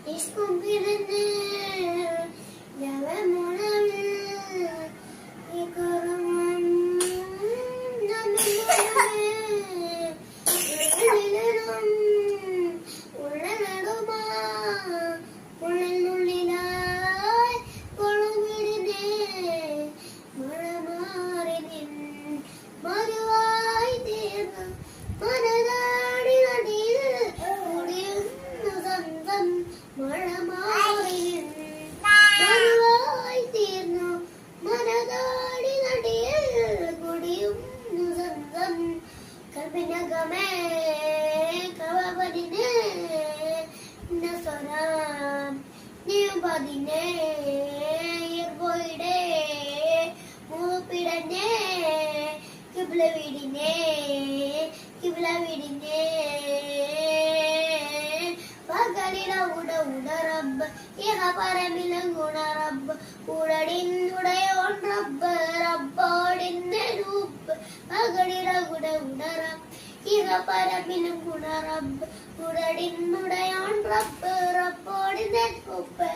ഇഷ്കുമ്പിടന്ന് യവമുണവിൽ ഇക്കറമം നമ്മിലും ഉള്ളനടുമാ ഉള്ളിനുള്ളിലായി കൊളുവിടുന്നേ മഴമാറി നിൻ മരുവായി തീർന്നു മനതാടി നടിയിൽ കുടിയുന്നു സ്വന്തം മഴമാറി മരുവായി തീർന്നു മനതാടി നടിയിൽ കുടിയുന്നു സ്വന്തം കൽപ്പിനകമേ കവപതിനെ സ്വരം നീപതിനെ പോയിടേ മൂപ്പിടനെ കിബില വീടിനെ പകലിട ഉട റബ്ബ് ഇഹ പരമിലങ്ങുണ റബ്ബ് ഉടടിന്നുടയോൺ റബ്ബ് റബ്ബോടിന്റെ രൂപ് പകലിട ഉട റബ്ബ് ഇഹ പരമിലങ്ങുണ റബ്ബ് ഉടടിന്നുടയോൺ റബ്ബ് റബ്ബോടിന്റെ രൂപ്